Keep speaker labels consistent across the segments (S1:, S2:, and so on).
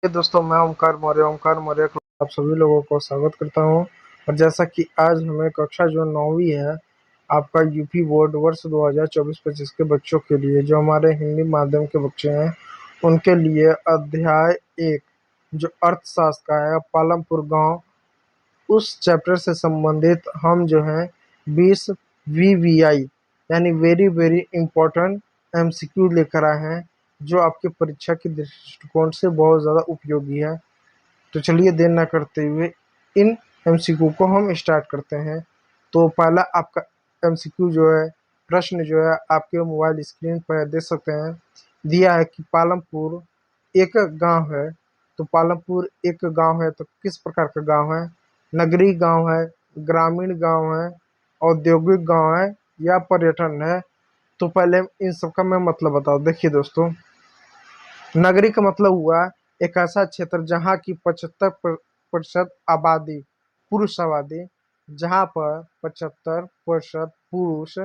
S1: दोस्तों, मैं ओमकार मौर्य आप सभी लोगों को स्वागत करता हूं। और जैसा कि आज हमें कक्षा जो 9वीं है, आपका यूपी बोर्ड वर्ष 2024-25 के बच्चों के लिए, जो हमारे हिंदी माध्यम के बच्चे हैं, उनके लिए अध्याय 1 जो अर्थशास्त्र का है, पालमपुर गांव, उस चैप्टर से संबंधित हम जो है 20 वीवीआई यानी वेरी वेरी इंपॉर्टेंट एमसीक्यू लेकर आए हैं, जो आपकी परीक्षा के दृष्टिकोण से बहुत ज़्यादा उपयोगी है। तो चलिए देर ना करते हुए इन एमसीक्यू को हम स्टार्ट करते हैं। तो पहला आपका एमसीक्यू जो है, प्रश्न जो है, आपके मोबाइल स्क्रीन पर देख सकते हैं। दिया है कि पालमपुर एक गांव है। तो पालमपुर एक गांव है तो किस प्रकार का गांव है? नगरीय गांव है, ग्रामीण गांव है, औद्योगिक गांव है या पर्यटन है? तो पहले इन सबका मैं मतलब बताऊं। देखिए दोस्तों, नगरी का मतलब हुआ एक ऐसा क्षेत्र जहाँ की 75% आबादी पुरुष आबादी, जहाँ पर 75% पुरुष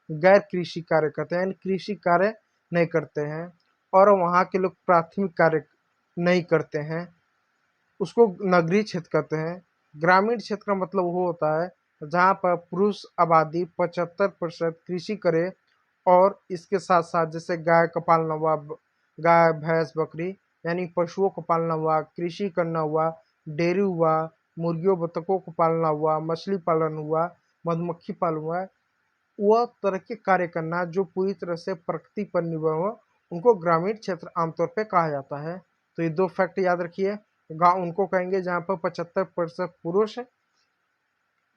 S1: गैर कृषि कार्य करते हैं, यानी कृषि कार्य नहीं करते हैं, और वहाँ के लोग प्राथमिक कार्य नहीं करते हैं, उसको नगरीय क्षेत्र कहते हैं। ग्रामीण क्षेत्र का मतलब वो होता है जहाँ पर पुरुष आबादी 75% कृषि करे, और इसके साथ साथ जैसे गाय का पालना हुआ, गाय भैंस बकरी यानी पशुओं को पालना हुआ, कृषि करना हुआ, डेयरी हुआ, मुर्गियों बतखों को पालना हुआ, मछली पालन हुआ, मधुमक्खी पालन हुआ, वह तरह के कार्य करना जो पूरी तरह से प्रकृति पर निर्भर हो, उनको ग्रामीण क्षेत्र आमतौर पर कहा जाता है। तो ये दो फैक्ट याद रखिए। गांव उनको कहेंगे जहाँ पर 75% पुरुष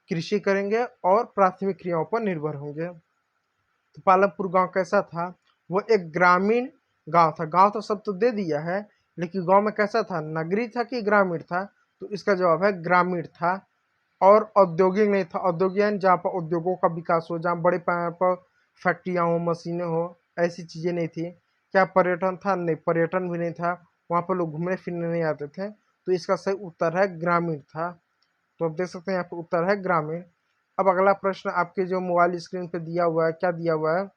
S1: कृषि करेंगे और प्राथमिक क्रियाओं पर निर्भर होंगे। तो पालमपुर गांव कैसा था? वो एक ग्रामीण गांव था। गांव तो सब तो दे दिया है, लेकिन गांव में कैसा था? नगरीय था कि ग्रामीण था? तो इसका जवाब है ग्रामीण था। और औद्योगिक नहीं था। औद्योगिक यानी जहाँ पर उद्योगों का विकास हो, जहाँ बड़े पैमाने पर फैक्ट्रियाँ हो, मशीनें हो, ऐसी चीज़ें नहीं थी। क्या पर्यटन था? नहीं, पर्यटन भी नहीं था। वहाँ पर लोग घूमने फिरने नहीं आते थे। तो इसका सही उत्तर है ग्रामीण था। तो आप देख सकते हैं यहाँ पर उत्तर है ग्रामीण। अब अगला प्रश्न आपके जो मोबाइल स्क्रीन पे दिया हुआ है, क्या दिया हुआ है?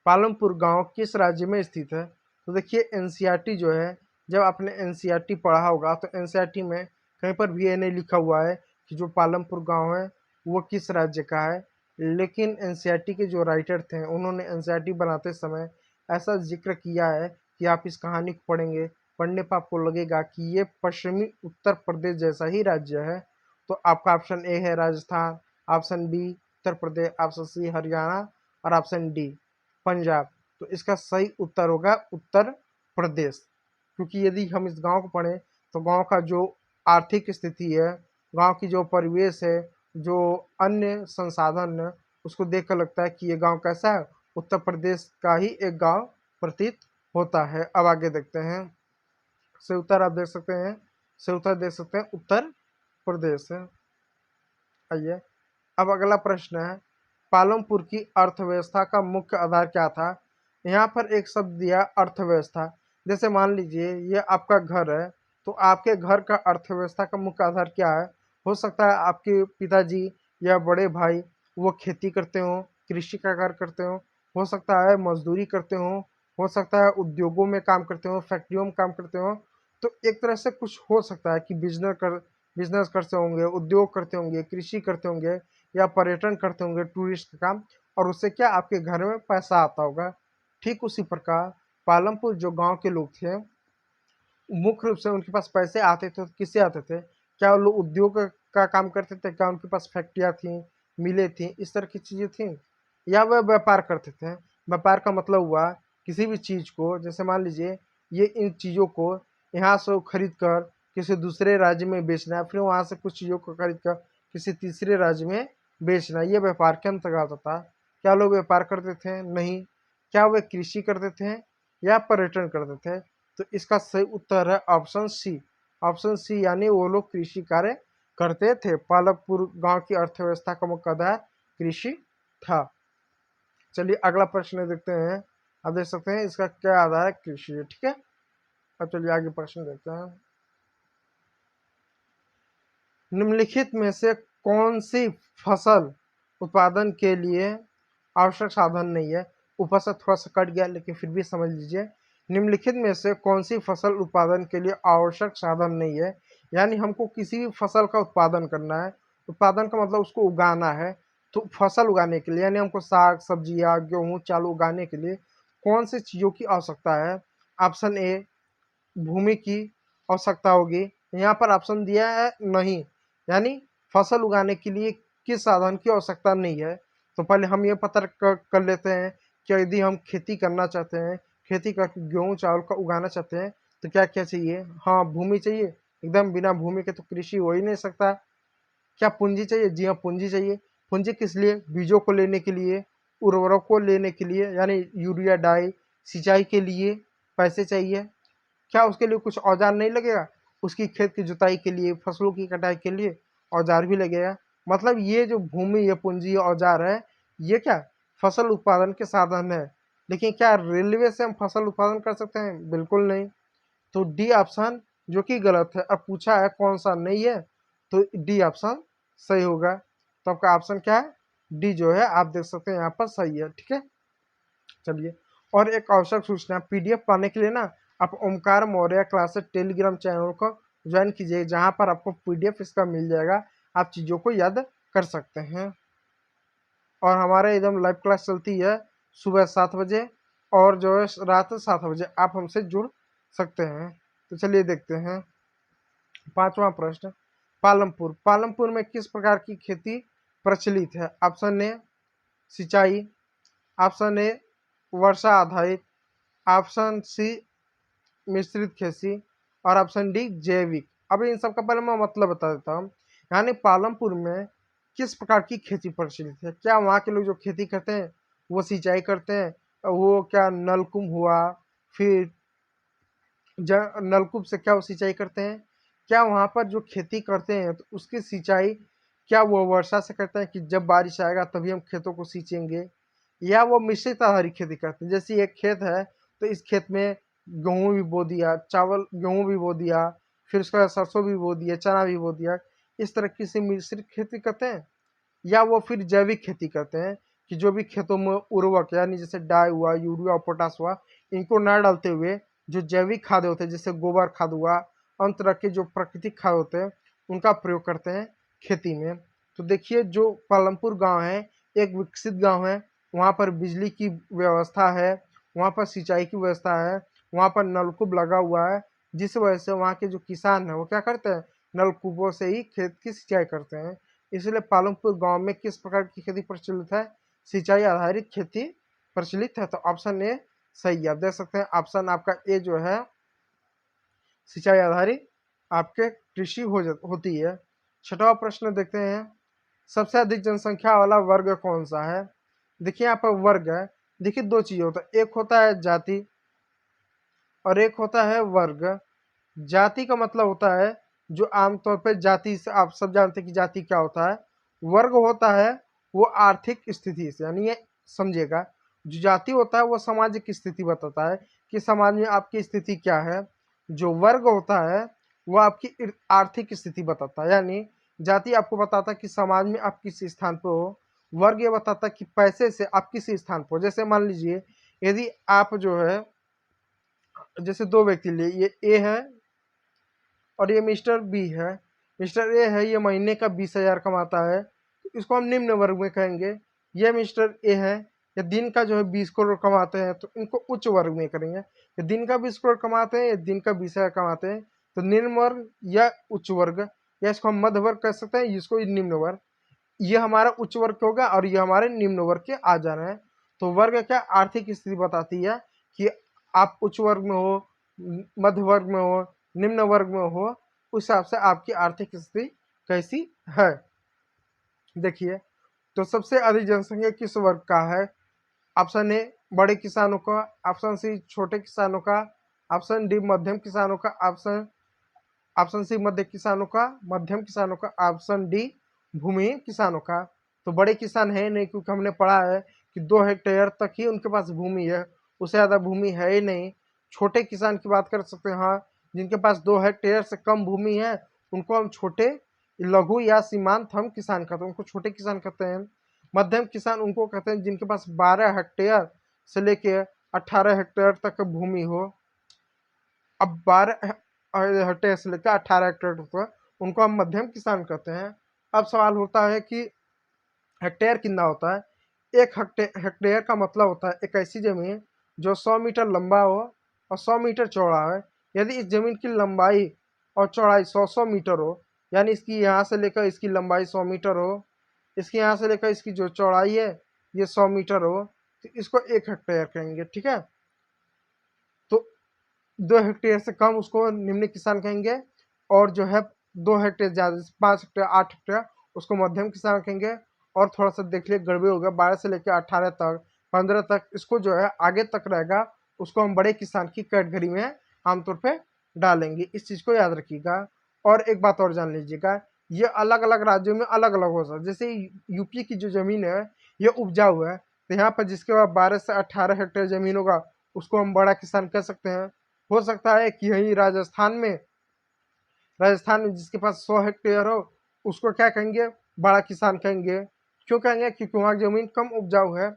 S1: पालमपुर गांव किस राज्य में स्थित है? तो देखिए, एनसीईआरटी जो है, जब आपने एनसीईआरटी पढ़ा होगा तो एनसीईआरटी में कहीं पर भी ये नहीं लिखा हुआ है कि जो पालमपुर गांव है वो किस राज्य का है। लेकिन एनसीईआरटी के जो राइटर थे, उन्होंने एनसीईआरटी बनाते समय ऐसा जिक्र किया है कि आप इस कहानी को पढ़ेंगे, पढ़ने पर आपको लगेगा कि ये पश्चिमी उत्तर प्रदेश जैसा ही राज्य है। तो आपका ऑप्शन ए है Rajasthan, option B Uttar Pradesh, option C Haryana, और ऑप्शन डी पंजाब। तो इसका सही उत्तर होगा उत्तर प्रदेश। क्योंकि यदि हम इस गांव को पढ़ें तो गांव का जो आर्थिक स्थिति है, गांव की जो परिवेश है, जो अन्य संसाधन है, उसको देखकर लगता है कि ये गांव कैसा है, उत्तर प्रदेश का ही एक गांव प्रतीत होता है। अब आगे देखते हैं। सही उत्तर आप देख सकते हैं, सही उत्तर देख सकते हैं उत्तर प्रदेश है। आइए, अब अगला प्रश्न है, पालमपुर की अर्थव्यवस्था का मुख्य आधार क्या था? यहाँ पर एक शब्द दिया अर्थव्यवस्था। जैसे मान लीजिए ये आपका घर है, तो आपके घर का अर्थव्यवस्था का मुख्य आधार क्या है? हो सकता है आपके पिताजी या बड़े भाई वो खेती करते हो, कृषि का कार्य करते हो सकता है मजदूरी करते हो सकता है उद्योगों में काम करते हो, फैक्ट्रियों में काम करते हो। तो एक तरह से कुछ हो सकता है कि बिजनेस करते होंगे, उद्योग करते होंगे, कृषि करते होंगे, या पर्यटन करते होंगे, टूरिस्ट का काम, और उससे क्या आपके घर में पैसा आता होगा। ठीक उसी प्रकार पालमपुर जो गांव के लोग थे, मुख्य रूप से उनके पास पैसे आते थे तो किससे आते थे? क्या वो लोग उद्योग का काम करते थे? क्या उनके पास फैक्ट्रियाँ थीं, मिलें थीं, इस तरह की चीज़ें थीं? या वह व्यापार करते थे? व्यापार का मतलब हुआ किसी भी चीज़ को, जैसे मान लीजिए ये इन चीज़ों को यहाँ से खरीद कर किसी दूसरे राज्य में बेचना है, फिर वहाँ से कुछ चीज़ों को खरीद कर किसी तीसरे राज्य में बेचना, ये व्यापार के अंतर्गत आता है। क्या लोग व्यापार करते थे? नहीं। क्या वे कृषि करते थे या पर्यटन करते थे? तो इसका सही उत्तर है ऑप्शन सी। ऑप्शन सी यानी वो लोग कृषि कार्य करते थे। पालमपुर गांव की अर्थव्यवस्था का मुख्य आधार कृषि था। चलिए अगला प्रश्न देखते हैं। आप देख सकते हैं इसका क्या आधार है? कृषि है। ठीक है, अब चलिए आगे प्रश्न देखते हैं। निम्नलिखित में से कौन सी फसल उत्पादन के लिए आवश्यक साधन नहीं है? ऊपर से थोड़ा सा कट गया, लेकिन फिर भी समझ लीजिए। निम्नलिखित में से कौन सी फसल उत्पादन के लिए आवश्यक साधन नहीं है। यानी हमको किसी भी फसल का उत्पादन करना है, उत्पादन का मतलब उसको उगाना है, तो फसल उगाने के लिए यानी हमको साग सब्जियां गेहूं चावल उगाने के लिए कौन सी चीज़ों की आवश्यकता है। ऑप्शन ए भूमि की आवश्यकता होगी। यहाँ पर ऑप्शन दिया है नहीं, यानी फसल उगाने के लिए किस साधन की आवश्यकता नहीं है। तो पहले हम ये पता कर लेते हैं कि यदि हम खेती करना चाहते हैं, खेती करके गेहूँ चावल का उगाना चाहते हैं, तो क्या क्या चाहिए। हाँ, भूमि चाहिए, एकदम बिना भूमि के तो कृषि हो ही नहीं सकता। क्या पूंजी चाहिए? जी हाँ, पूंजी चाहिए। पूंजी किस लिए? बीजों को लेने के लिए, उर्वरक को लेने के लिए यानी यूरिया डाई, सिंचाई के लिए पैसे चाहिए। क्या उसके लिए कुछ औजार नहीं लगेगा? उसकी खेत की जुताई के लिए, फसलों की कटाई के लिए औजार भी लगेगा। मतलब ये जो भूमि, ये पूंजी, ये औजार है, ये क्या फसल उत्पादन के साधन है। लेकिन क्या रेलवे से हम फसल उत्पादन कर सकते हैं? बिल्कुल नहीं। तो डी ऑप्शन जो कि गलत है। अब पूछा है कौन सा नहीं है, तो डी ऑप्शन सही होगा। तो आपका ऑप्शन क्या है? डी जो है आप देख सकते हैं यहाँ पर सही है। ठीक है, चलिए। और एक आवश्यक सूचना, पीडीएफ पाने के लिए ना आप Omkar Maurya classes Telegram channel को ज्वाइन कीजिए, जहाँ पर आपको पीडीएफ इसका मिल जाएगा, आप चीज़ों को याद कर सकते हैं। और हमारे एकदम लाइव क्लास चलती है सुबह 7 बजे और जो है रात 7 बजे, आप हमसे जुड़ सकते हैं। तो चलिए देखते हैं 5वां प्रश्न। पालमपुर, पालमपुर में किस प्रकार की खेती प्रचलित है। ऑप्शन ए सिंचाई, ऑप्शन ए वर्षा आधारित, ऑप्शन सी मिश्रित खेती और ऑप्शन डी जैविक। अब इन सब का पहले मैं मतलब बता देता हूँ। यानी पालमपुर में किस प्रकार की खेती प्रचलित है। क्या वहाँ के लोग जो खेती करते हैं वो सिंचाई करते हैं, वो क्या नलकूप हुआ, फिर नलकूप से क्या वो सिंचाई करते हैं। क्या वहाँ पर जो खेती करते हैं तो उसकी सिंचाई क्या वो वर्षा से करते हैं कि जब बारिश आएगा तभी हम खेतों को सींचेंगे, या वो मिश्रित आधारित खेती करते हैं। जैसे एक खेत है तो इस खेत में गेहूँ भी बो दिया, चावल गेहूँ भी बो दिया, फिर उसके बाद सरसों भी बो दिया, चना भी बो दिया। इस तरह की से मिश्रित खेती करते हैं, या वो फिर जैविक खेती करते हैं कि जो भी खेतों में उर्वरक यानी जैसे डाई हुआ, यूरिया, पोटास हुआ, इनको न डालते हुए जो जैविक खाद होते हैं जैसे गोबर खाद हुआ, अन्य तरह के जो प्राकृतिक खाद होते हैं उनका प्रयोग करते हैं खेती में। तो देखिए जो पालमपुर गांव है एक विकसित गांव है, वहाँ पर बिजली की व्यवस्था है, वहाँ पर सिंचाई की व्यवस्था है, वहाँ पर नलकूप लगा हुआ है, जिस वजह से वहाँ के जो किसान हैं वो क्या करते हैं, नलकूपों से ही खेत की सिंचाई करते हैं। इसलिए पालमपुर गांव में किस प्रकार की खेती प्रचलित है, सिंचाई आधारित खेती प्रचलित है। तो ऑप्शन ए सही है। आप देख सकते हैं ऑप्शन आपका ए जो है सिंचाई आधारित आपके कृषि होती है। 6वां प्रश्न देखते हैं, सबसे अधिक जनसंख्या वाला वर्ग कौन सा है। देखिए यहाँ पर वर्ग है, देखिए दो चीज होता है, एक होता है जाति और एक होता है वर्ग। जाति का मतलब होता है जो आमतौर पे जाति से आप सब जानते हैं कि जाति क्या होता है। वर्ग होता है वो आर्थिक स्थिति से, यानी ये समझिएगा, जो जाति होता है वो सामाजिक स्थिति बताता है कि समाज में आपकी स्थिति क्या है। जो वर्ग होता है वो आपकी आर्थिक स्थिति बताता है। यानी जाति आपको बताता है कि समाज में आप किस स्थान पर हो, वर्ग ये बताता है कि पैसे से आप किस स्थान पर हो। जैसे मान लीजिए यदि आप जो है, जैसे दो व्यक्ति लिए, ये ए है और ये मिस्टर बी है। मिस्टर ए है, ये महीने का 20,000 कमाता है, तो इसको हम निम्न वर्ग में कहेंगे। ये मिस्टर ए है, ये दिन का जो है 20 करोड़ कमाते हैं, तो इनको उच्च वर्ग में करेंगे। ये दिन का 20 करोड़ कमाते हैं, ये दिन का 20,000 कमाते हैं, तो निम्न वर्ग या उच्च वर्ग, या इसको हम मध्य वर्ग कह सकते हैं, इसको निम्न वर्ग। ये हमारा उच्च वर्ग होगा और ये हमारे निम्न वर्ग के आ जाना है। तो वर्ग क्या आर्थिक स्थिति बताती है कि आप उच्च वर्ग में हो, मध्य वर्ग में हो, निम्न वर्ग में हो, उस हिसाब से आपकी आर्थिक स्थिति कैसी है। देखिए तो सबसे अधिक जनसंख्या किस वर्ग का है। ऑप्शन ए बड़े किसानों का, ऑप्शन सी छोटे किसानों का, ऑप्शन डी मध्यम किसानों का, ऑप्शन ऑप्शन सी मध्य किसानों का, मध्यम किसानों का, ऑप्शन डी भूमिहीन किसानों का। तो बड़े किसान है नहीं, क्योंकि हमने पढ़ा है कि 2 हेक्टेयर तक ही उनके पास भूमि है, उससे ज़्यादा भूमि है ही नहीं। छोटे किसान की बात कर सकते हैं, हाँ, जिनके पास 2 हेक्टेयर से कम भूमि है उनको हम छोटे, लघु या सीमांत हम किसान कहते हैं, उनको छोटे किसान कहते हैं। मध्यम किसान उनको कहते हैं जिनके पास 12 हेक्टेयर से लेके 18 हेक्टेयर तक भूमि हो, अब 12 हेक्टेयर से लेकर 18 हेक्टेयर तक, उनको हम मध्यम किसान कहते हैं। अब सवाल होता है कि हेक्टेयर कितना होता है। एक हेक्टेयर का मतलब होता है एक ऐसी जमीन जो 100 मीटर लंबा हो और 100 मीटर चौड़ा है। यदि इस जमीन की लंबाई और चौड़ाई 100 मीटर हो, यानी इसकी यहाँ से लेकर इसकी लंबाई 100 मीटर हो, इसकी यहाँ से लेकर इसकी जो चौड़ाई है ये 100 मीटर हो, तो इसको 1 हेक्टेयर कहेंगे। ठीक है, तो 2 हेक्टेयर से कम उसको निम्न किसान कहेंगे, और जो है 2 हेक्टेयर ज़्यादा 5 हेक्टेयर 8 हेक्टेयर उसको मध्यम किसान कहेंगे। और थोड़ा सा देख लिए गड़बड़ी हो गया, 12 से लेकर 18 तक 15 तक इसको जो है आगे तक रहेगा, उसको हम बड़े किसान की कैटेगरी में आमतौर पे डालेंगे। इस चीज़ को याद रखिएगा। और एक बात और जान लीजिएगा, ये अलग अलग राज्यों में अलग अलग हो सकता है। जैसे यूपी की जो ज़मीन है ये उपजाऊ है, तो यहाँ पर जिसके पास 12 से 18 हेक्टेयर ज़मीन होगा उसको हम बड़ा किसान कह सकते हैं। हो सकता है कि यही राजस्थान में जिसके पास 100 हेक्टेयर हो उसको क्या कहेंगे, बड़ा किसान कहेंगे। क्यों कहेंगे, क्योंकि वहाँ जमीन कम उपजाऊ है,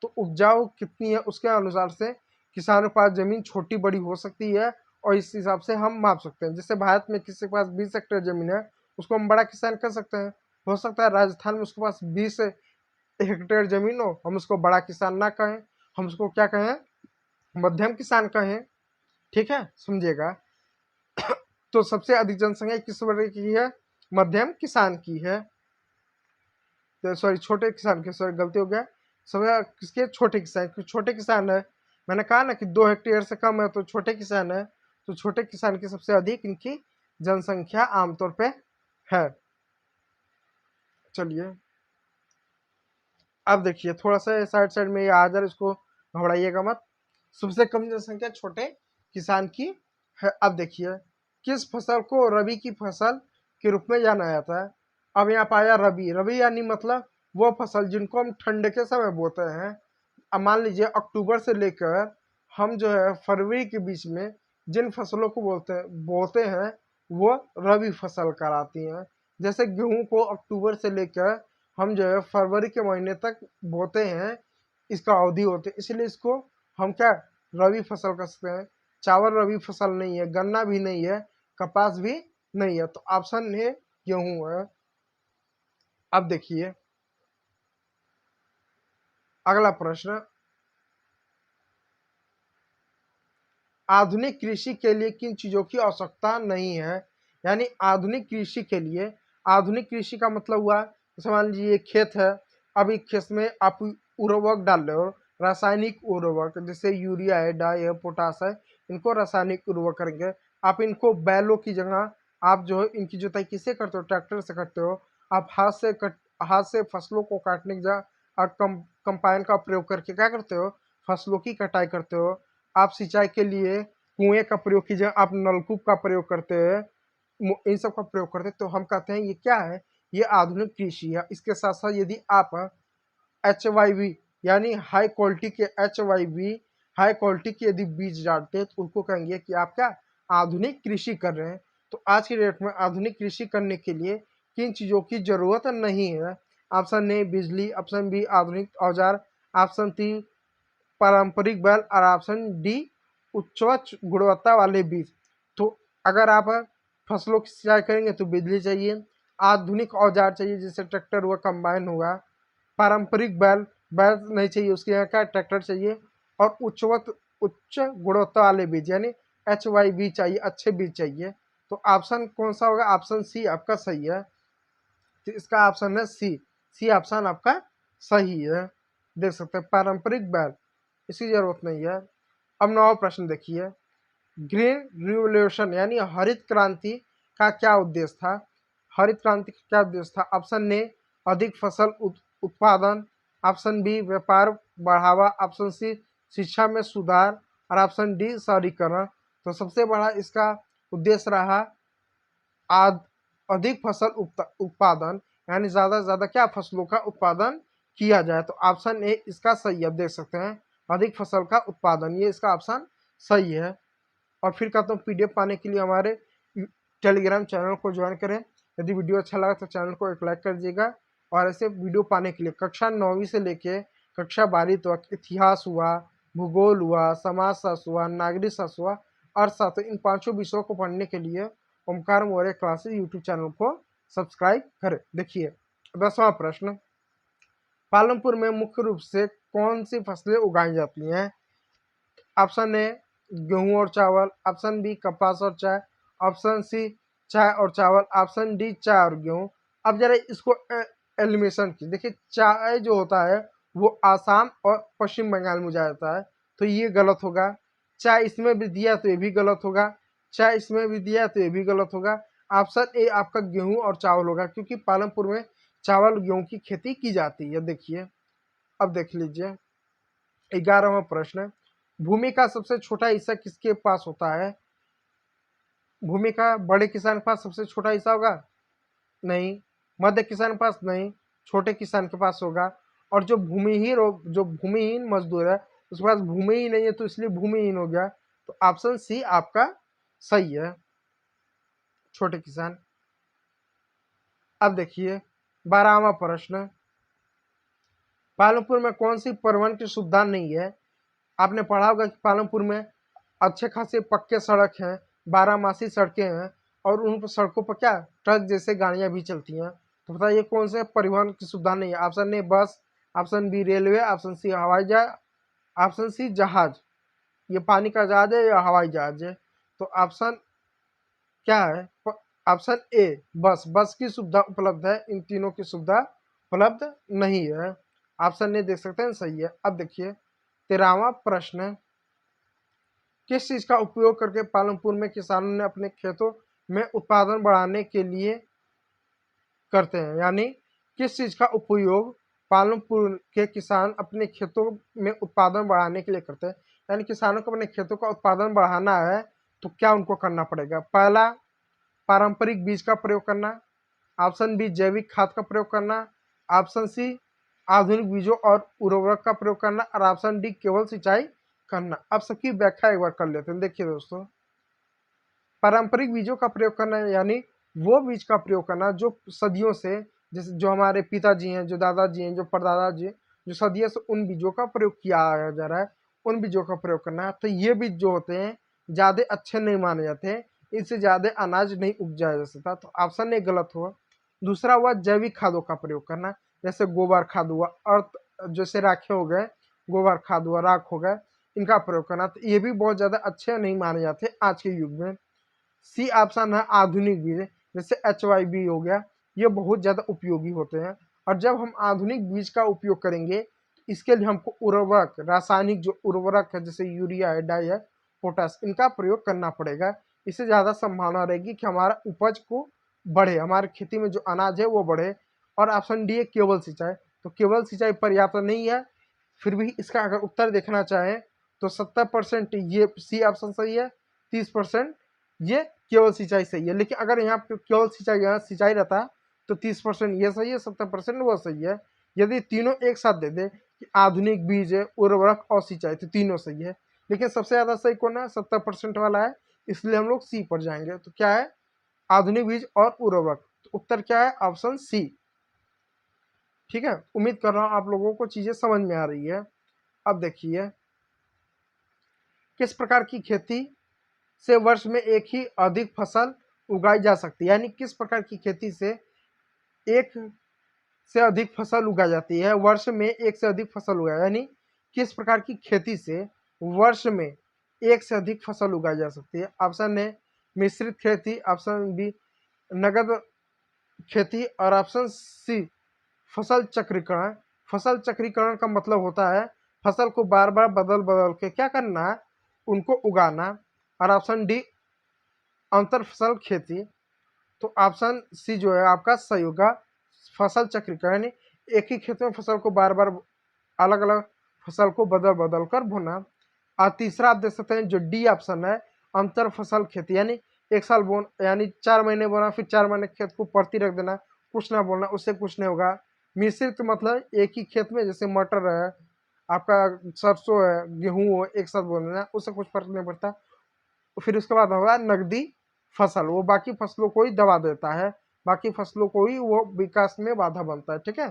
S1: तो उपजाऊ कितनी है उसके अनुसार से किसानों के पास जमीन छोटी बड़ी हो सकती है, और इस हिसाब से हम माप सकते हैं। जैसे भारत में किसी के पास 20 हेक्टेयर जमीन है उसको हम बड़ा किसान कह सकते हैं। हो सकता है राजस्थान में उसके पास 20 हेक्टेयर जमीन हो, हम उसको बड़ा किसान ना कहें, हम उसको क्या कहें, मध्यम किसान कहें। ठीक है, समझिएगा। तो सबसे अधिक जनसंख्या किस वर्ग की है, मध्यम किसान की है। तो सॉरी छोटे किसान की, सॉरी गलती हो गया, सबसे किसके, छोटे किसान, क्योंकि छोटे किसान है, मैंने कहा ना कि 2 हेक्टेयर से कम है तो छोटे किसान है, तो छोटे किसान की सबसे अधिक इनकी जनसंख्या आमतौर पे है। चलिए अब देखिए, थोड़ा सा साइड साइड में ये आ जा, इसको घबराइएगा मत। सबसे कम जनसंख्या छोटे किसान की है। अब देखिए, किस फसल को रबी की फसल के रूप में जाना जाता है। अब यहाँ पाया रबी, रबी यानी मतलब वो फसल जिनको हम ठंड के समय बोते हैं। अब मान लीजिए अक्टूबर से लेकर हम जो है फरवरी के बीच में जिन फसलों को बोते हैं वो रबी फसल कहलाती हैं। जैसे गेहूं को अक्टूबर से लेकर हम जो है फरवरी के महीने तक बोते हैं, इसका अवधि होती है, इसलिए इसको हम क्या, रबी फसल कह सकते हैं। चावल रबी फसल नहीं है, गन्ना भी नहीं है, कपास भी नहीं है, तो ऑप्शन ए गेहूं है। अब देखिए अगला प्रश्न, आधुनिक कृषि के लिए किन चीजों की आवश्यकता नहीं है। यानी आधुनिक कृषि के लिए, आधुनिक कृषि का मतलब हुआ, जैसे मान लीजिए ये खेत है, अब इस खेत में आप उर्वरक डाल रहे हो, रासायनिक उर्वरक, जैसे यूरिया है, डाई है, पोटास है, इनको रासायनिक उर्वरक करेंगे। आप इनको बैलों की जगह आप जो है इनकी जुताई किससे करते हो, ट्रैक्टर से करते हो। आप हाथ से फसलों को काटने की जगह आप कंपाइन का प्रयोग करके क्या करते हो, फसलों की कटाई करते हो। आप सिंचाई के लिए कुएं का प्रयोग कीजिए, आप नलकूप का प्रयोग करते हैं, इन सब का प्रयोग करते हैं, तो हम कहते हैं ये क्या है, ये आधुनिक कृषि है। इसके साथ साथ यदि आप HYV यानी हाई क्वालिटी के HYV हाई क्वालिटी के यदि बीज डालते हैं तो उनको कहेंगे कि आप क्या, आधुनिक कृषि कर रहे हैं। तो आज की डेट में आधुनिक कृषि करने के लिए किन चीज़ों की जरूरत नहीं है। ऑप्शन ए बिजली, ऑप्शन बी आधुनिक औजार, ऑप्शन सी पारंपरिक बैल, और ऑप्शन डी उच्च गुणवत्ता वाले बीज। तो अगर आप फसलों की सिंचाई करेंगे तो बिजली चाहिए, आधुनिक औजार चाहिए जैसे ट्रैक्टर हुआ, कंबाइन हुआ, पारंपरिक बैल बैल नहीं चाहिए, उसके यहाँ क्या ट्रैक्टर चाहिए, और उच्च गुणवत्ता वाले बीज यानी HYV चाहिए, अच्छे बीज चाहिए। तो ऑप्शन कौन सा होगा, ऑप्शन सी आपका सही है। तो इसका ऑप्शन है सी, सी ऑप्शन आपका सही है। देख सकते हैं पारंपरिक बैल, इसकी जरूरत नहीं है। अब नवा प्रश्न देखिए, ग्रीन रिवोल्यूशन यानी हरित क्रांति का क्या उद्देश्य था। हरित क्रांति का क्या उद्देश्य था। ऑप्शन ए अधिक फसल उत्पादन, ऑप्शन बी व्यापार बढ़ावा, ऑप्शन सी शिक्षा में सुधार, और ऑप्शन डी शहरीकरण। तो सबसे बड़ा इसका उद्देश्य रहा अधिक फसल उत्पादन, यानी ज्यादा से ज्यादा क्या फसलों का उत्पादन किया जाए। तो ऑप्शन ए इसका सही है, आप देख सकते हैं अधिक फसल का उत्पादन, ये इसका ऑप्शन सही है। और फिर कहता हूँ PDF पाने के लिए हमारे टेलीग्राम चैनल को ज्वाइन करें। यदि वीडियो अच्छा लगा तो चैनल को एक लाइक कर दीजिएगा। और ऐसे वीडियो पाने के लिए कक्षा 9वीं से लेके कक्षा 12वीं तक इतिहास हुआ, भूगोल हुआ, समाजशास्त्र हुआ, नागरिक शास्त्र हुआ, अर्थशास्त्र, इन पांचों विषयों को पढ़ने के लिए Omkar Maurya classes YouTube channel को सब्सक्राइब करें। देखिए 10वां प्रश्न, पालमपुर में मुख्य रूप से कौन सी फसलें उगाई जाती हैं? ऑप्शन ए गेहूं और चावल, ऑप्शन बी कपास और चाय, ऑप्शन सी चाय और चावल, ऑप्शन डी चाय और गेहूं। अब जरा इसको एलिमिनेशन की देखिए, चाय जो होता है वो आसाम और पश्चिम बंगाल में उगाया जाता है, तो ये गलत होगा। चाय इसमें भी दिया तो ये भी गलत होगा, चाय इसमें भी दिया तो ये भी गलत होगा। ऑप्शन ए आपका गेहूं और चावल होगा, क्योंकि पालमपुर में चावल गेहूं की खेती की जाती है। देखिए अब देख लीजिए 11वां प्रश्न, भूमि का सबसे छोटा हिस्सा किसके पास होता है? भूमि का बड़े किसान के पास सबसे छोटा हिस्सा होगा? नहीं। मध्य किसान के पास? नहीं। छोटे किसान के पास होगा। और जो भूमिहीन मजदूर है उसके पास भूमि ही नहीं है, तो इसलिए भूमिहीन हो गया। तो ऑप्शन सी आपका सही है, छोटे किसान। अब देखिए 12वां प्रश्न, पालमपुर में कौन सी परिवहन की सुविधा नहीं है? आपने पढ़ा होगा कि पालमपुर में अच्छे खासे पक्के सड़क हैं, 12मासी सड़कें हैं, और उन पर सड़कों पर क्या ट्रक जैसे गाड़ियां भी चलती हैं। तो बताइए कौन से परिवहन की सुविधा नहीं है? Option A bus, option B railway, option C हवाई जहाज, ऑप्शन सी जहाज। ये पानी का जहाज है या हवाई जहाज है? तो ऑप्शन क्या है? ऑप्शन ए बस। बस की सुविधा उपलब्ध है, इन तीनों की सुविधा उपलब्ध नहीं है। ऑप्शन ए देख सकते हैं सही है। अब देखिए 13वां प्रश्न, किस चीज का उपयोग करके पालमपुर में किसानों ने अपने खेतों में उत्पादन बढ़ाने के लिए करते हैं? यानी किस चीज का उपयोग पालमपुर के किसान अपने खेतों में उत्पादन बढ़ाने के लिए करते हैं? यानी किसानों को अपने खेतों का उत्पादन बढ़ाना है तो क्या उनको करना पड़ेगा? पहला, पारंपरिक बीज का प्रयोग करना, ऑप्शन बी जैविक खाद का प्रयोग करना, ऑप्शन सी आधुनिक बीजों और उर्वरक का प्रयोग करना, और ऑप्शन डी केवल सिंचाई करना। अब सबकी व्याख्या एक बार कर लेते हैं। देखिए दोस्तों, पारंपरिक बीजों का प्रयोग करना यानी वो बीज का प्रयोग करना जो सदियों से, जैसे जो हमारे पिताजी हैं, जो दादाजी हैं, जो परदादा जी, जो सदियों से उन बीजों का प्रयोग किया आया जा रहा है, उन बीजों का प्रयोग करना है। तो ये बीज जो होते हैं ज्यादा अच्छे नहीं माने जाते हैं, इनसे ज्यादा अनाज नहीं उपजाया जा सकता, तो ऑप्शन ए गलत हुआ। दूसरा हुआ जैविक खादों का प्रयोग करना, जैसे गोबर खाद हुआ, अर्थ जैसे राखें हो गए, गोबर खाद हुआ, राख हो गए, इनका प्रयोग करना, तो ये भी बहुत ज्यादा अच्छे नहीं माने जाते आज के युग में। सी ऑप्शन है आधुनिक बीज, जैसे HYB हो गया, ये बहुत ज्यादा उपयोगी होते हैं। और जब हम आधुनिक बीज का उपयोग करेंगे, इसके लिए हमको उर्वरक, रासायनिक जो उर्वरक है जैसे यूरिया है, डाई है, पोटास, इनका प्रयोग करना पड़ेगा। इससे ज्यादा संभावना रहेगी कि हमारा उपज को बढ़े, हमारी खेती में जो अनाज है वो बढ़े। और ऑप्शन डी है केवल सिंचाई, तो केवल सिंचाई पर्याप्त नहीं है। फिर भी इसका अगर उत्तर देखना चाहें तो 70% ये सी ऑप्शन सही है, 30% ये केवल सिंचाई सही है। लेकिन अगर यहाँ पे केवल सिंचाई, यहाँ सिंचाई रहता तो 30% ये सही है, 70% वो सही है। यदि तीनों एक साथ दे दे कि आधुनिक बीज है, उर्वरक और सिंचाई, तो तीनों सही है। लेकिन सबसे ज्यादा सही कौन है? 70% वाला है, इसलिए हम लोग सी पर जाएंगे। तो क्या है? आधुनिक बीज और उर्वरक। तो उत्तर क्या है? Option C. ठीक है, उम्मीद कर रहा हूं आप लोगों को चीजें समझ में आ रही है। अब देखिए, किस प्रकार की खेती से वर्ष में एक ही अधिक फसल उगाई जा सकती है? यानी किस प्रकार की खेती से एक से अधिक फसल उगाई जाती है, वर्ष में एक से अधिक फसल उगाई, यानी किस प्रकार की खेती से वर्ष में एक से अधिक फसल उगाई जा सकती है? ऑप्शन ए मिश्रित खेती, ऑप्शन बी नगद खेती, और ऑप्शन सी फसल चक्रीकरण। फसल चक्रीकरण का मतलब होता है फसल को बार बार बदल बदल के क्या करना है, उनको उगाना। और ऑप्शन डी अंतर फसल खेती। तो ऑप्शन सी जो है आपका सही होगा, फसल चक्रीकरण, यानी एक ही खेत में फसल को बार बार अलग अलग फसल को बदल बदल कर बोना। और तीसरा आप देख सकते हैं जो डी ऑप्शन है, अंतर फसल खेती, यानी एक साल बोन, यानी 4 महीने बोना, फिर 4 महीने खेत को परती रख देना, कुछ ना बोलना, उससे कुछ नहीं होगा। मिश्रित मतलब एक ही खेत में जैसे मटर है, आपका सरसों है, गेहूं हो, एक साथ बोल देना, उससे कुछ फर्क नहीं पड़ता। फिर उसके बाद होगा नकदी फसल, वो बाकी फसलों को ही दबा देता है, बाकी फसलों को ही वो विकास में बाधा बनता है। ठीक है,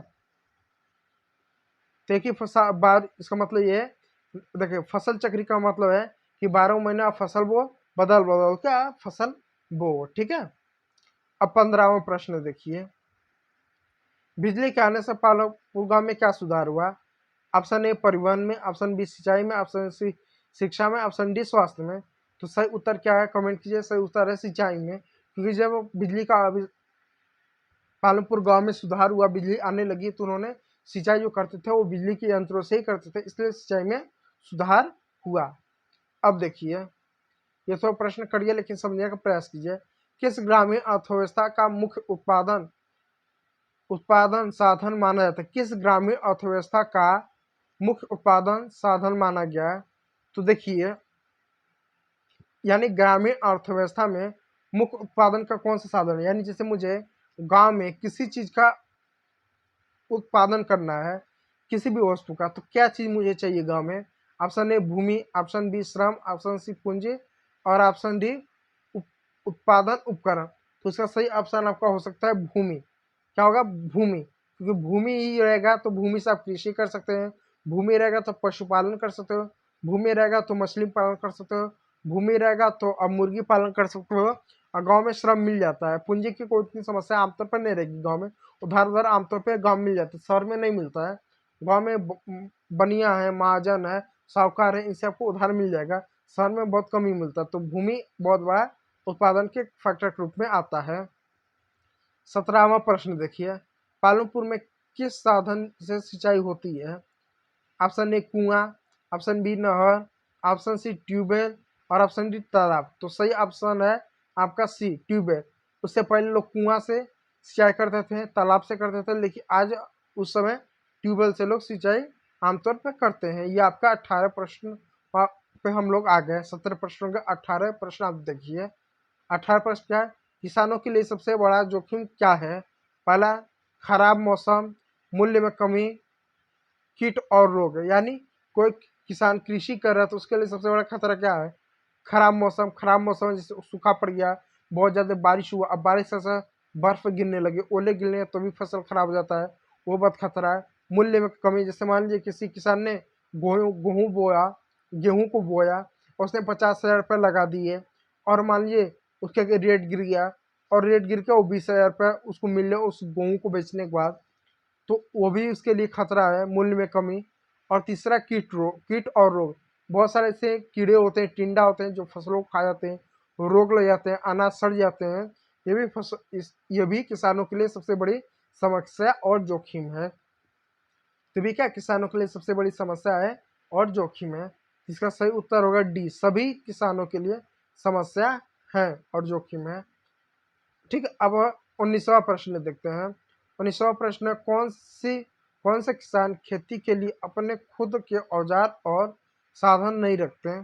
S1: तो एक ही बार, इसका मतलब ये है देखिए फसल चक्र का मतलब है कि 12 महीने आप फसल बो, बदल बदल के आप फसल बो, ठीक है। अब 15वां प्रश्न देखिए, बिजली के आने से पालमपुर गांव में क्या सुधार हुआ? ऑप्शन ए परिवहन में, ऑप्शन बी सिंचाई में, ऑप्शन सी शिक्षा में, ऑप्शन डी स्वास्थ्य में। तो सही उत्तर क्या है कमेंट कीजिए। सही उत्तर है सिंचाई में, क्योंकि जब बिजली का पालमपुर गांव में सुधार हुआ, बिजली आने लगी, तो उन्होंने सिंचाई जो करते थे वो बिजली के यंत्रों से ही करते थे, इसलिए सिंचाई में सुधार हुआ। अब देखिए, ये तो प्रश्न करिए लेकिन समझने का प्रयास कीजिए। किस ग्रामीण अर्थव्यवस्था का मुख्य उत्पादन उत्पादन साधन माना जाता है? किस ग्रामीण अर्थव्यवस्था का मुख्य उत्पादन साधन माना गया है? तो देखिए, यानी ग्रामीण अर्थव्यवस्था में मुख्य उत्पादन का कौन सा साधन है, यानी जैसे मुझे गांव में किसी चीज का उत्पादन करना है, किसी भी वस्तु का, तो क्या चीज मुझे चाहिए गांव में? ऑप्शन ए भूमि, ऑप्शन बी श्रम, ऑप्शन सी पूंजी और ऑप्शन डी उत्पादन उपकरण। तो इसका सही ऑप्शन आपका हो सकता है भूमि। क्या होगा? भूमि, क्योंकि भूमि ही रहेगा तो भूमि से आप कृषि कर सकते हैं, भूमि रहेगा तो पशुपालन कर सकते हो, भूमि रहेगा तो मछली पालन कर सकते हो, भूमि रहेगा तो अब मुर्गी पालन कर सकते हो। और गांव में श्रम मिल जाता है, पूंजी की कोई इतनी समस्या आमतौर पर नहीं रहेगी गांव में, उधार उधार आमतौर पर गांव में मिल जाता है, शहर में नहीं मिलता है। गांव में बनिया है, महाजन है, साहूकार है, इनसे आपको उधार मिल जाएगा, शहर में बहुत कम ही मिलता है। तो भूमि बहुत बड़ा उत्पादन के फैक्टर के रूप में आता है। 17वां प्रश्न देखिए, पालमपुर में किस साधन से सिंचाई होती है? ऑप्शन ए कुआं, ऑप्शन बी नहर, ऑप्शन सी ट्यूबवेल और ऑप्शन डी तालाब। तो सही ऑप्शन है आपका सी ट्यूबवेल। उससे पहले लोग कुआं से सिंचाई करते थे, तालाब से करते थे, लेकिन आज उस समय ट्यूबवेल से लोग सिंचाई आमतौर पर करते हैं। ये आपका 18 प्रश्न पे हम लोग आ गए। 17 प्रश्नों के 18 प्रश्न आप देखिए। 18 प्रश्न क्या है? किसानों के लिए सबसे बड़ा जोखिम क्या है? पहला, खराब मौसम, मूल्य में कमी, कीट और रोग। यानी कोई किसान कृषि कर रहा है तो उसके लिए सबसे बड़ा खतरा क्या है? खराब मौसम। खराब मौसम में जैसे सूखा पड़ गया, बहुत ज़्यादा बारिश हुआ, अब बारिश से बर्फ गिरने लगे, ओले गिरने तो भी फसल खराब हो जाता है, वो बहुत खतरा है। मूल्य में कमी, जैसे मान लीजिए किसी किसान ने गेहूँ बोया, गेहूँ को बोया और उसने 50,000 रुपये लगा दिए, और मान लीजिए उसका रेट गिर गया, और रेट गिर के वो 20,000 रुपये उसको मिल रहे उस गेहूँ को बेचने के बाद, तो वो भी उसके लिए खतरा है, मूल्य में कमी। और तीसरा, कीट और रोग। बहुत सारे ऐसे कीड़े होते हैं, टिंडा होते हैं जो फसलों को खा जाते हैं, रोग लग जाते हैं, अनाज सड़ जाते हैं। ये भी किसानों के लिए सबसे बड़ी समस्या और जोखिम है। तो भी क्या किसानों के लिए सबसे बड़ी समस्या है और जोखिम है? इसका सही उत्तर होगा डी, सभी किसानों के लिए समस्या है और जोखिम है। ठीक है, अब 19वां प्रश्न देखते हैं। 19वां प्रश्न, कौन से किसान खेती के लिए अपने खुद के औजार और साधन नहीं रखते हैं?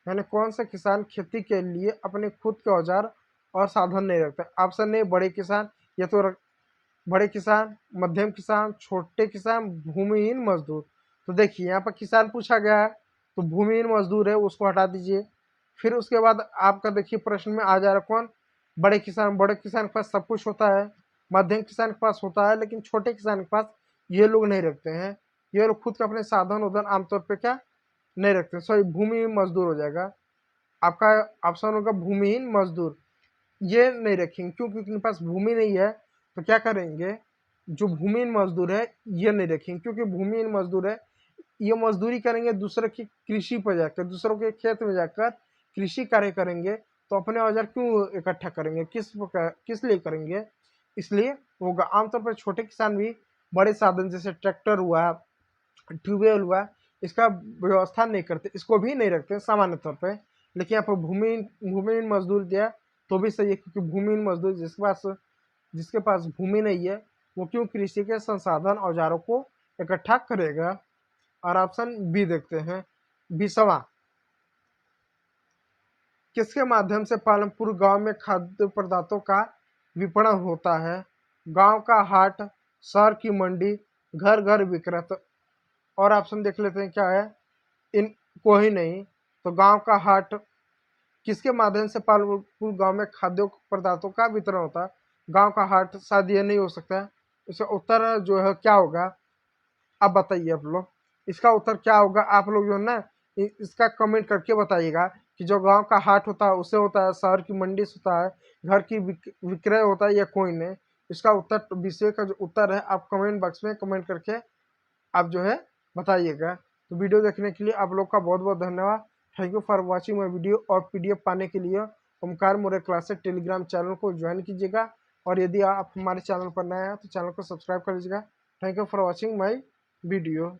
S1: यानी कौन से किसान खेती के लिए अपने खुद के औजार और साधन नहीं रखते? ऑप्शन ए बड़े किसान, ये तो बड़े किसान, मध्यम किसान, छोटे किसान, भूमिहीन मजदूर। तो देखिए यहाँ पर किसान पूछा गया है, तो भूमिहीन मजदूर है उसको हटा दीजिए। फिर उसके बाद आपका देखिए प्रश्न में आ जा रहा कौन? बड़े किसान। बड़े किसान के पास सब कुछ होता है, मध्यम किसान के पास होता है, लेकिन छोटे किसान के पास ये लोग नहीं रखते हैं। ये लोग खुद के अपने साधन उधन आमतौर पर क्या नहीं रखते। सॉरी, भूमिहीन मजदूर हो जाएगा आपका। ऑप्शन होगा भूमिहीन मजदूर, ये नहीं रखेंगे क्यों? क्योंकि उनके पास भूमि नहीं है। तो क्या करेंगे, जो भूमिहीन मजदूर है ये नहीं रखेंगे, क्योंकि भूमिहीन मजदूर है, ये मजदूरी करेंगे दूसरे की कृषि पर जाकर, दूसरों के खेत में जाकर कृषि कार्य करेंगे, तो अपने औजार क्यों इकट्ठा करेंगे? किस लिए करेंगे? इसलिए होगा। आमतौर पर छोटे किसान भी बड़े साधन जैसे ट्रैक्टर हुआ, ट्यूबवेल हुआ, इसका व्यवस्था नहीं करते, इसको भी नहीं रखते सामान्य तौर पे। लेकिन यहाँ पर भूमिहीन मजदूर दिया तो भी सही है, क्योंकि भूमिहीन मजदूर जिसके पास भूमि नहीं है, वो क्यों कृषि के संसाधन औजारों को इकट्ठा करेगा? और ऑप्शन बी देखते हैं। 20वां, किसके माध्यम से पालमपुर गांव में खाद्य पदार्थों का विपणन होता है? गांव का हाट, शहर की मंडी, घर घर विक्रेता। और ऑप्शन देख लेते हैं क्या है, इन कोई नहीं। तो गांव का हाट, किसके माध्यम से पालमपुर गांव में खाद्य पदार्थों का वितरण होता है? गांव का हाट, शायद ये नहीं हो सकता है। इसका उत्तर जो है क्या होगा, अब बताइए आप लोग। इसका उत्तर क्या होगा? आप लोग जो है ना इसका कमेंट करके बताइएगा कि जो गांव का हाट होता है उसे होता है, शहर की मंडी से होता है, घर की विक्रय होता है या कोई नहीं। इसका उत्तर विषय का जो उत्तर है आप कमेंट बॉक्स में कमेंट करके आप जो है बताइएगा। तो वीडियो देखने के लिए आप लोग का बहुत बहुत धन्यवाद। Thank you for watching my video. और पीडीएफ पाने के लिए Omkar Maurya classes Telegram channel को ज्वाइन कीजिएगा। और यदि आप हमारे चैनल पर नए हैं तो चैनल को सब्सक्राइब कर लीजिएगा। Thank you for watching my video.